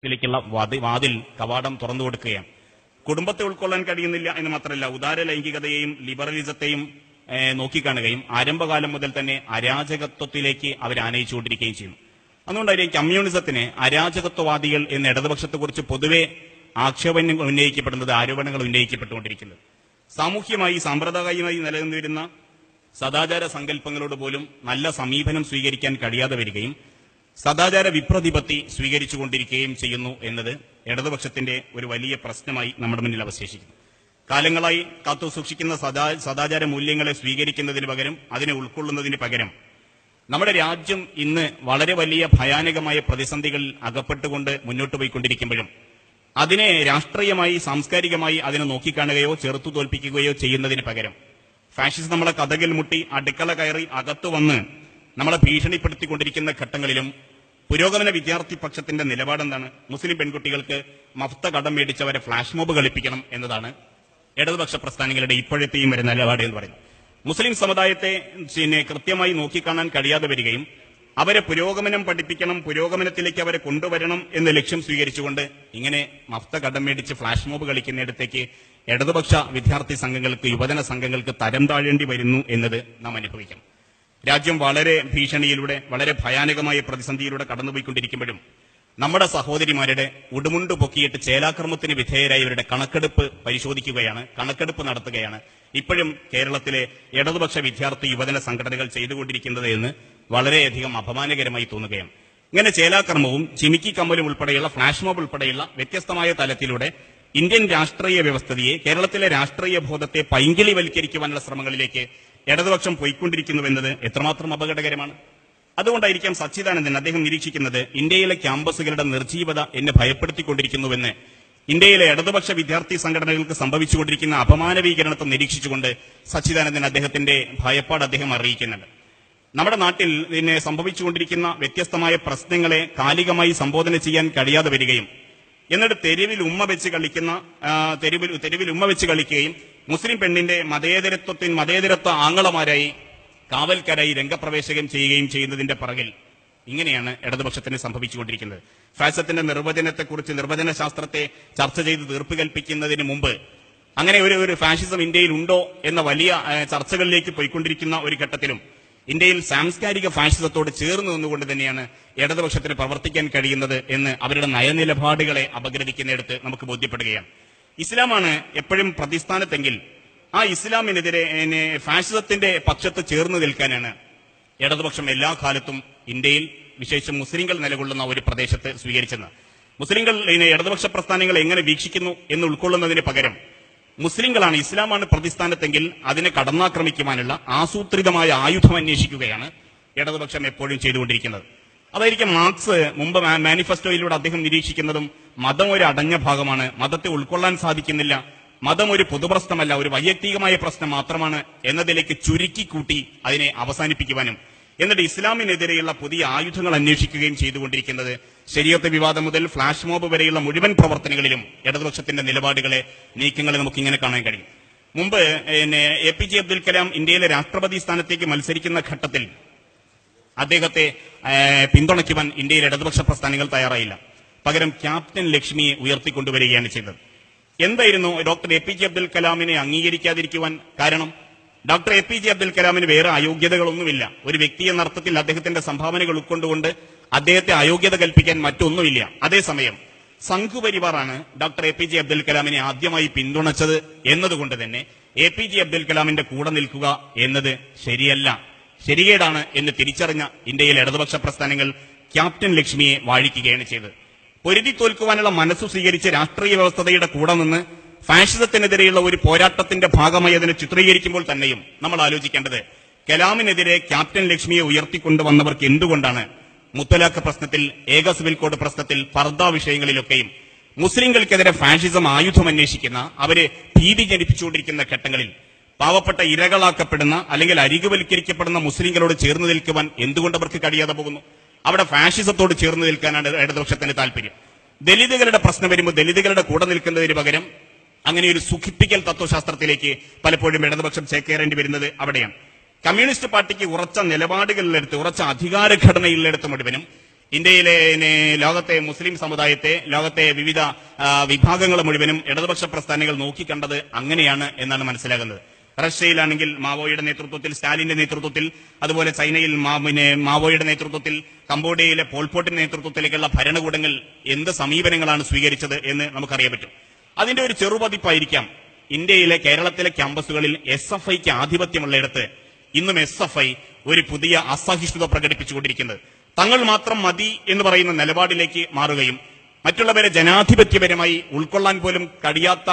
ിലേക്കുള്ള വാതിൽ കവാടം തുറന്നു കൊടുക്കുകയാണ്. കുടുംബത്തെ ഉൾക്കൊള്ളാൻ കഴിയുന്നില്ല എന്ന് മാത്രമല്ല, ഉദാര ലൈംഗികതയെയും ലിബറലിസത്തെയും നോക്കിക്കാണുകയും ആരംഭകാലം മുതൽ തന്നെ അരാജകത്വത്തിലേക്ക് അവർ ആനയിച്ചുകൊണ്ടിരിക്കുകയും ചെയ്യുന്നു. അതുകൊണ്ടായിരിക്കും കമ്മ്യൂണിസത്തിന് അരാജകത്വവാദികൾ എന്ന ഇടതുപക്ഷത്തെക്കുറിച്ച് പൊതുവെ ആക്ഷേപങ്ങൾ ഉന്നയിക്കപ്പെടുന്നത്, ആരോപണങ്ങൾ ഉന്നയിക്കപ്പെട്ടുകൊണ്ടിരിക്കുന്നത്. സാമൂഹ്യമായി സാമ്പ്രദായികമായി നിലനിന്നിരുന്ന സദാചാര സങ്കല്പങ്ങളോട് പോലും നല്ല സമീപനം സ്വീകരിക്കാൻ കഴിയാതെ വരികയും സദാചാര വിപ്രതിപത്തി സ്വീകരിച്ചുകൊണ്ടിരിക്കുകയും ചെയ്യുന്നു എന്നത് ഇടതുപക്ഷത്തിന്റെ ഒരു വലിയ പ്രശ്നമായി നമ്മുടെ മുന്നിൽ അവശേഷിക്കുന്നു. കാലങ്ങളായി കാത്തു സൂക്ഷിക്കുന്ന സദാചാര മൂല്യങ്ങളെ സ്വീകരിക്കുന്നതിന് പകരം, അതിനെ ഉൾക്കൊള്ളുന്നതിന് പകരം നമ്മുടെ രാജ്യം ഇന്ന് വളരെ വലിയ ഭയാനകമായ പ്രതിസന്ധികളിൽ അകപ്പെട്ടുകൊണ്ട് മുന്നോട്ട് പോയിക്കൊണ്ടിരിക്കുമ്പോഴും അതിനെ രാഷ്ട്രീയമായി സാംസ്കാരികമായി അതിനെ നോക്കിക്കാണുകയോ ചെറുത്തു തോൽപ്പിക്കുകയോ ചെയ്യുന്നതിന് പകരം ഫാഷിസ്റ്റ് നമ്മളെ കഥകിൽ മുട്ടി അടുക്കള കയറി അകത്തു വന്ന് നമ്മളെ ഭീഷണിപ്പെടുത്തിക്കൊണ്ടിരിക്കുന്ന ഘട്ടങ്ങളിലും പുരോഗമന വിദ്യാർത്ഥി പക്ഷത്തിന്റെ നിലപാടെന്താണ്? മുസ്ലിം പെൺകുട്ടികൾക്ക് മഫ്ത കടം മേടിച്ചവരെ ഫ്ലാഷ് മോബ് കളിപ്പിക്കണം എന്നതാണ് ഇടതുപക്ഷ പ്രസ്ഥാനങ്ങളുടെ ഇപ്പോഴത്തെയും വരുന്ന നിലപാട് എന്ന് പറയുന്നത്. മുസ്ലിം സമുദായത്തെ കൃത്യമായി നോക്കിക്കാണാൻ കഴിയാതെ വരികയും അവരെ പുരോഗമനം പഠിപ്പിക്കണം, പുരോഗമനത്തിലേക്ക് അവരെ കൊണ്ടുവരണം എന്ന ലക്ഷ്യം സ്വീകരിച്ചുകൊണ്ട് ഇങ്ങനെ മഫ്ത കടം മേടിച്ച് ഫ്ലാഷ് മോബ് കളിക്കുന്നിടത്തേക്ക് ഇടതുപക്ഷ വിദ്യാർത്ഥി സംഘങ്ങൾക്ക്, യുവജന സംഘങ്ങൾക്ക് തരം താഴേണ്ടി വരുന്നു എന്നത് നാം അനുഭവിക്കണം. രാജ്യം വളരെ ഭീഷണിയിലൂടെ, വളരെ ഭയാനകമായ പ്രതിസന്ധിയിലൂടെ കടന്നുപോയിക്കൊണ്ടിരിക്കുമ്പോഴും നമ്മുടെ സഹോദരിമാരുടെ ഉടുമുണ്ട് പൊക്കിയിട്ട് ചേലാക്രമത്തിന് വിധേയരായവരുടെ കണക്കെടുപ്പ് പരിശോധിക്കുകയാണ്, കണക്കെടുപ്പ് നടത്തുകയാണ് ഇപ്പോഴും കേരളത്തിലെ ഇടതുപക്ഷ വിദ്യാർത്ഥി യുവജന സംഘടനകൾ ചെയ്തുകൊണ്ടിരിക്കുന്നത് എന്ന് വളരെയധികം അപമാനകരമായി തോന്നുകയാണ്. ഇങ്ങനെ ചേലാക്രമവും ചിമിക്കി കമ്മലും ഉൾപ്പെടെയുള്ള ഫ്ലാഷ് മോബ് ഉൾപ്പെടെയുള്ള വ്യത്യസ്തമായ തലത്തിലൂടെ ഇന്ത്യൻ രാഷ്ട്രീയ വ്യവസ്ഥിതിയെ, കേരളത്തിലെ രാഷ്ട്രീയ ബോധത്തെ പൈങ്കിളിവൽക്കരിക്കുവാനുള്ള ശ്രമങ്ങളിലേക്ക് ഇടതുപക്ഷം പോയിക്കൊണ്ടിരിക്കുന്നുവെന്നത് എത്രമാത്രം അപകടകരമാണ്. അതുകൊണ്ടായിരിക്കാം സച്ചിദാനന്ദൻ അദ്ദേഹം നിരീക്ഷിക്കുന്നത് ഇന്ത്യയിലെ ക്യാമ്പസുകളുടെ നിർജീവത എന്നെ ഭയപ്പെടുത്തിക്കൊണ്ടിരിക്കുന്നുവെന്ന്. ഇന്ത്യയിലെ ഇടതുപക്ഷ വിദ്യാർത്ഥി സംഘടനകൾക്ക് സംഭവിച്ചുകൊണ്ടിരിക്കുന്ന അപമാനവീകരണത്തെ നിരീക്ഷിച്ചുകൊണ്ട് സച്ചിദാനന്ദൻ അദ്ദേഹത്തിന്റെ ഭയപ്പാട് അദ്ദേഹം അറിയിക്കുന്നുണ്ട്. നമ്മുടെ നാട്ടിൽ ഇതിനെ സംഭവിച്ചുകൊണ്ടിരിക്കുന്ന വ്യത്യസ്തമായ പ്രശ്നങ്ങളെ കാലികമായി സംബോധന ചെയ്യാൻ കഴിയാതെ വരികയും എന്നിട്ട് തെരുവിൽ ഉമ്മ വെച്ച് കളിക്കുകയും മുസ്ലിം പെണ്ണിന്റെ മതേതരത്വ ആങ്ങളമാരായി കാവൽക്കാരായി രംഗപ്രവേശകം ചെയ്യുകയും ചെയ്യുന്നതിന്റെ പിറകിൽ ഇങ്ങനെയാണ് ഇടതുപക്ഷത്തിന് സംഭവിച്ചുകൊണ്ടിരിക്കുന്നത്. ഫാസിസത്തിന്റെ നിർവചനത്തെക്കുറിച്ച്, നിർവചന ശാസ്ത്രത്തെ ചർച്ച ചെയ്ത് തീർപ്പ് കൽപ്പിക്കുന്നതിന് മുമ്പ് അങ്ങനെ ഒരു ഫാഷിസം ഇന്ത്യയിൽ ഉണ്ടോ എന്ന വലിയ ചർച്ചകളിലേക്ക് പോയിക്കൊണ്ടിരിക്കുന്ന ഒരു ഘട്ടത്തിലും ഇന്ത്യയിൽ സാംസ്കാരിക ഫാഷിസത്തോട് ചേർന്ന് നിന്നുകൊണ്ട് തന്നെയാണ് ഇടതുപക്ഷത്തിന് പ്രവർത്തിക്കാൻ കഴിയുന്നത് എന്ന് അവരുടെ നയനിലപാടുകളെ അപഗ്രഥിക്കുന്നിടത്ത് നമുക്ക് ബോധ്യപ്പെടുകയാണ്. ഇസ്ലാമാണ് എപ്പോഴും പ്രതിസ്ഥാനത്തെങ്കിൽ ആ ഇസ്ലാമിനെതിരെ ഫാഷിസത്തിന്റെ പക്ഷത്ത് ചേർന്ന് നിൽക്കാനാണ് ഇടതുപക്ഷം എല്ലാ കാലത്തും ഇന്ത്യയിൽ, വിശേഷിച്ചും മുസ്ലിങ്ങൾ നിലകൊള്ളുന്ന ഒരു പ്രദേശത്ത് സ്വീകരിച്ചത്. മുസ്ലിങ്ങൾ ഇടതുപക്ഷ പ്രസ്ഥാനങ്ങളെ എങ്ങനെ വീക്ഷിക്കുന്നു എന്ന് ഉൾക്കൊള്ളുന്നതിന് പകരം മുസ്ലിങ്ങളാണ്, ഇസ്ലാമാണ് പ്രതിസ്ഥാനത്തെങ്കിൽ അതിനെ കടന്നാക്രമിക്കുവാനുള്ള ആസൂത്രിതമായ ആയുധം അന്വേഷിക്കുകയാണ് ഇടതുപക്ഷം എപ്പോഴും ചെയ്തുകൊണ്ടിരിക്കുന്നത്. അതായിരിക്കും മാർക്സ് മുമ്പ് മാനിഫെസ്റ്റോയിലൂടെ അദ്ദേഹം നിരീക്ഷിക്കുന്നതും മതം ഒരു അടഞ്ഞ ഭാഗമാണ്, മതത്തെ ഉൾക്കൊള്ളാൻ സാധിക്കുന്നില്ല, മതം ഒരു പൊതുപ്രശ്നമല്ല, ഒരു വൈയക്തികമായ പ്രശ്നം മാത്രമാണ് എന്നതിലേക്ക് ചുരുക്കി കൂട്ടി അതിനെ അവസാനിപ്പിക്കുവാനും എന്നിട്ട് ഇസ്ലാമിനെതിരെയുള്ള പുതിയ ആയുധങ്ങൾ അന്വേഷിക്കുകയും ചെയ്തുകൊണ്ടിരിക്കുന്നത് ശരീഅത്ത് വിവാദം മുതൽ ഫ്ലാഷ് മോബ് വരെയുള്ള മുഴുവൻ പ്രവർത്തനങ്ങളിലും ഇടതുപക്ഷത്തിന്റെ നിലപാടുകളെ, നീക്കങ്ങളെ നമുക്ക് ഇങ്ങനെ കാണാൻ കഴിയും. മുമ്പ് APJ അബ്ദുൽ കലാം ഇന്ത്യയിലെ രാഷ്ട്രപതി സ്ഥാനത്തേക്ക് മത്സരിക്കുന്ന ഘട്ടത്തിൽ അദ്ദേഹത്തെ പിന്തുണയ്ക്കുവാൻ ഇന്ത്യയിലെ ഇടതുപക്ഷ പ്രസ്ഥാനങ്ങൾ തയ്യാറായില്ല. പകരം ക്യാപ്റ്റൻ ലക്ഷ്മിയെ ഉയർത്തിക്കൊണ്ടുവരികയാണ് ചെയ്തത്. എന്തായിരുന്നു ഡോക്ടർ APJ അബ്ദുൽ കലാമിനെ അംഗീകരിക്കാതിരിക്കുവാൻ കാരണം? ഡോക്ടർ APJ അബ്ദുൽ കലാമിന് വേറെ അയോഗ്യതകളൊന്നുമില്ല. ഒരു വ്യക്തി എന്ന അർത്ഥത്തിൽ അദ്ദേഹത്തിന്റെ സംഭാവനകൾ ഉൾക്കൊണ്ടുകൊണ്ട് അദ്ദേഹത്തെ അയോഗ്യത കൽപ്പിക്കാൻ മറ്റൊന്നുമില്ല. അതേസമയം സംഘുപരിവാറാണ് ഡോക്ടർ APJ അബ്ദുൽ കലാമിനെ ആദ്യമായി പിന്തുണച്ചത് എന്നതുകൊണ്ട് തന്നെ APJ അബ്ദുൽ കലാമിന്റെ കൂടെ നിൽക്കുക എന്നത് ശരിയല്ല, ശരികേടാണ് എന്ന് തിരിച്ചറിഞ്ഞ ഇന്ത്യയിലെ ഇടതുപക്ഷ പ്രസ്ഥാനങ്ങൾ ക്യാപ്റ്റൻ ലക്ഷ്മിയെ വാഴിക്കുകയാണ് ചെയ്തത്. പൊരുതി തോൽക്കുവാനുള്ള മനസ്സു സ്വീകരിച്ച് രാഷ്ട്രീയ വ്യവസ്ഥതയുടെ കൂടെ നിന്ന് ഫാഷിസത്തിനെതിരെയുള്ള ഒരു പോരാട്ടത്തിന്റെ ഭാഗമായി അതിനെ ചിത്രീകരിക്കുമ്പോൾ തന്നെയും നമ്മൾ ആലോചിക്കേണ്ടത്, കലാമിനെതിരെ ക്യാപ്റ്റൻ ലക്ഷ്മിയെ ഉയർത്തിക്കൊണ്ടുവന്നവർക്ക് എന്തുകൊണ്ടാണ് മുത്തലാഖ് പ്രശ്നത്തിൽ, ഏക സിവിൽ കോഡ് പ്രശ്നത്തിൽ, പർദ വിഷയങ്ങളിലൊക്കെയും മുസ്ലിങ്ങൾക്കെതിരെ ഫാഷിസം ആയുധം അന്വേഷിക്കുന്ന, അവരെ ഭീതി ജനിപ്പിച്ചുകൊണ്ടിരിക്കുന്ന ഘട്ടങ്ങളിൽ പാവപ്പെട്ട ഇരകളാക്കപ്പെടുന്ന അല്ലെങ്കിൽ അരികുവൽക്കരിക്കപ്പെടുന്ന മുസ്ലിങ്ങളോട് ചേർന്ന് നിൽക്കുവാൻ എന്തുകൊണ്ട് അവർക്ക് കഴിയാതെ പോകുന്നു? അവിടെ ഫാഷിസത്തോട് ചേർന്ന് നിൽക്കാനാണ് ഇടതുപക്ഷത്തിന് താല്പര്യം. ദലിതുകളുടെ പ്രശ്നം വരുമ്പോൾ ദലിതുകളുടെ കൂടെ നിൽക്കുന്നതിന് പകരം അങ്ങനെ ഒരു സുഖിപ്പിക്കൽ തത്വശാസ്ത്രത്തിലേക്ക് പലപ്പോഴും ഇടതുപക്ഷം ചേക്കേറേണ്ടി വരുന്നത് അവിടെയാണ്. കമ്മ്യൂണിസ്റ്റ് പാർട്ടിക്ക് ഉറച്ച നിലപാടുകളിലെടുത്ത്, ഉറച്ച അധികാര ഘടനയിലെടുത്ത് മുഴുവനും ഇന്ത്യയിലെ ലോകത്തെ മുസ്ലിം സമുദായത്തെ, ലോകത്തെ വിവിധ വിഭാഗങ്ങൾ മുഴുവനും ഇടതുപക്ഷ പ്രസ്ഥാനങ്ങൾ നോക്കിക്കണ്ടത് അങ്ങനെയാണ് എന്നാണ് മനസ്സിലാകുന്നത്. റഷ്യയിലാണെങ്കിൽ മാവോയുടെ നേതൃത്വത്തിൽ, സ്റ്റാലിന്റെ നേതൃത്വത്തിൽ, അതുപോലെ ചൈനയിൽ മാവോയുടെ നേതൃത്വത്തിൽ, കംബോഡിയയിലെ പോൾപോട്ടിന്റെ നേതൃത്വത്തിലേക്കുള്ള ഭരണകൂടങ്ങൾ എന്ത് സമീപനങ്ങളാണ് സ്വീകരിച്ചത് എന്ന് നമുക്കറിയാൻ പറ്റും. അതിന്റെ ഒരു ചെറുപതിപ്പായിരിക്കാം ഇന്ത്യയിലെ, കേരളത്തിലെ ക്യാമ്പസുകളിൽ SFIക്ക് ആധിപത്യമുള്ളയിടത്ത് ഇന്നും SFI ഒരു പുതിയ അസഹിഷ്ണുത പ്രകടിപ്പിച്ചുകൊണ്ടിരിക്കുന്നത്. തങ്ങൾ മാത്രം മതി എന്ന് പറയുന്ന നിലപാടിലേക്ക് മാറുകയും മറ്റുള്ളവരെ ജനാധിപത്യപരമായി ഉൾക്കൊള്ളാൻ പോലും കഴിയാത്ത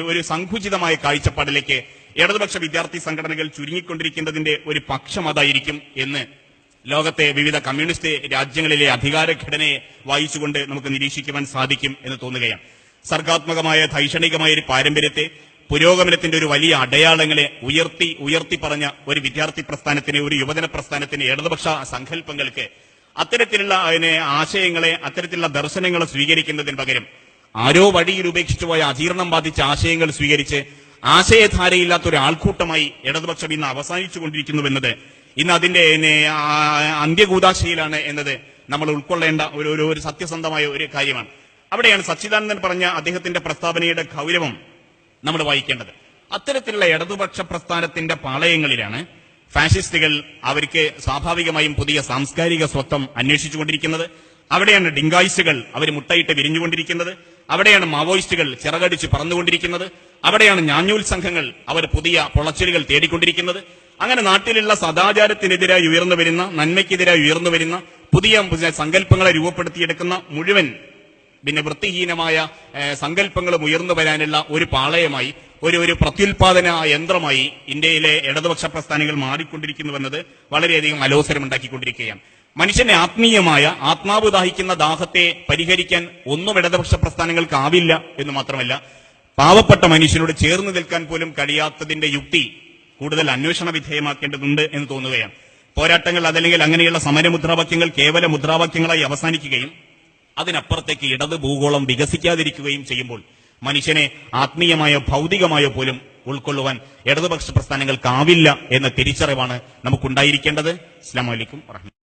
ഒരു സങ്കുചിതമായ കാഴ്ചപ്പാടിലേക്ക് ഇടതുപക്ഷ വിദ്യാർത്ഥി സംഘടനകൾ ചുരുങ്ങിക്കൊണ്ടിരിക്കുന്നതിന്റെ ഒരു പക്ഷം അതായിരിക്കും എന്ന് ലോകത്തെ വിവിധ കമ്മ്യൂണിസ്റ്റ് രാജ്യങ്ങളിലെ അധികാരഘടനയെ വായിച്ചുകൊണ്ട് നമുക്ക് നിരീക്ഷിക്കുവാൻ സാധിക്കും എന്ന് തോന്നുകയാണ്. സർഗാത്മകമായ ധൈഷണികമായ ഒരു പാരമ്പര്യത്തെ, പുരോഗമനത്തിന്റെ ഒരു വലിയ അടയാളങ്ങളെ ഉയർത്തി പറഞ്ഞ ഒരു വിദ്യാർത്ഥി പ്രസ്ഥാനത്തിന്, ഒരു യുവജന പ്രസ്ഥാനത്തിന്, ഇടതുപക്ഷ സങ്കല്പങ്ങൾക്ക് അത്തരത്തിലുള്ള ആശയങ്ങളെ, അത്തരത്തിലുള്ള ദർശനങ്ങളെ സ്വീകരിക്കുന്നതിന് പകരം ആരോ വഴിയിൽ ഉപേക്ഷിച്ചു പോയ അജീർണം ബാധിച്ച ആശയങ്ങൾ സ്വീകരിച്ച് ആശയധാരയില്ലാത്ത ഒരു ആൾക്കൂട്ടമായി ഇടതുപക്ഷം ഇന്ന് അവസാനിച്ചുകൊണ്ടിരിക്കുന്നുവെന്നത്, ഇന്ന് അതിന്റെ അന്ത്യകൂദാശയിലാണ് എന്നത് നമ്മൾ ഉൾക്കൊള്ളേണ്ട ഒരു സത്യസന്ധമായ ഒരു കാര്യമാണ്. അവിടെയാണ് സച്ചിദാനന്ദൻ പറഞ്ഞ അദ്ദേഹത്തിന്റെ പ്രസ്താവനയുടെ ഗൗരവം നമ്മൾ വായിക്കേണ്ടത്. അത്തരത്തിലുള്ള ഇടതുപക്ഷ പ്രസ്ഥാനത്തിന്റെ പാളയങ്ങളിലാണ് ഫാഷിസ്റ്റുകൾ അവർക്ക് സ്വാഭാവികമായും പുതിയ സാംസ്കാരിക സ്വത്വം അന്വേഷിച്ചുകൊണ്ടിരിക്കുന്നത്. അവിടെയാണ് ഡിങ്കായിസ്റ്റുകൾ അവർ മുട്ടയിട്ട് വിരിഞ്ഞുകൊണ്ടിരിക്കുന്നത്. അവിടെയാണ് മാവോയിസ്റ്റുകൾ ചിറകടിച്ച് പറന്നുകൊണ്ടിരിക്കുന്നത്. അവിടെയാണ് ഞാഞ്ഞൂൽ സംഘങ്ങൾ അവർ പുതിയ പൊളച്ചിലുകൾ തേടിക്കൊണ്ടിരിക്കുന്നത്. അങ്ങനെ നാട്ടിലുള്ള സദാചാരത്തിനെതിരായി ഉയർന്നു വരുന്ന, നന്മയ്ക്കെതിരായി ഉയർന്നു വരുന്ന പുതിയ സങ്കല്പങ്ങളെ രൂപപ്പെടുത്തിയെടുക്കുന്ന മുഴുവൻ വൃത്തിഹീനമായ സങ്കല്പങ്ങളും ഉയർന്നു വരാനുള്ള ഒരു പാളയമായി, ഒരു പ്രത്യുൽപാദന യന്ത്രമായി ഇന്ത്യയിലെ ഇടതുപക്ഷ പ്രസ്ഥാനങ്ങൾ മാറിക്കൊണ്ടിരിക്കുന്നുവെന്നത് വളരെയധികം അലോസരമുണ്ടാക്കിക്കൊണ്ടിരിക്കുകയാണ്. മനുഷ്യന്റെ ആത്മീയമായ, ആത്മാവ് ദാഹിക്കുന്ന ദാഹത്തെ പരിഹരിക്കാൻ ഒന്നും ഇടതുപക്ഷ പ്രസ്ഥാനങ്ങൾക്കാവില്ല എന്ന് മാത്രമല്ല, പാവപ്പെട്ട മനുഷ്യനോട് ചേർന്ന് നിൽക്കാൻ പോലും കഴിയാത്തതിന്റെ യുക്തി കൂടുതൽ അന്വേഷണ വിധേയമാക്കേണ്ടതുണ്ട് എന്ന് തോന്നുകയാണ്. പോരാട്ടങ്ങൾ അതല്ലെങ്കിൽ അങ്ങനെയുള്ള സമരമുദ്രാവാക്യങ്ങൾ കേവല മുദ്രാവാക്യങ്ങളായി അവസാനിക്കുകയും അതിനപ്പുറത്തേക്ക് ഇടത് ഭൂഗോളം വികസിക്കാതിരിക്കുകയും ചെയ്യുമ്പോൾ മനുഷ്യനെ ആത്മീയമായോ ഭൗതികമായോ പോലും ഉൾക്കൊള്ളുവാൻ ഇടതുപക്ഷ പ്രസ്ഥാനങ്ങൾക്കാവില്ല എന്ന തിരിച്ചറിവാണ് നമുക്കുണ്ടായിരിക്കേണ്ടത്. അസ്സലാമു അലൈക്കും വറഹ്മത്തുള്ളാഹി.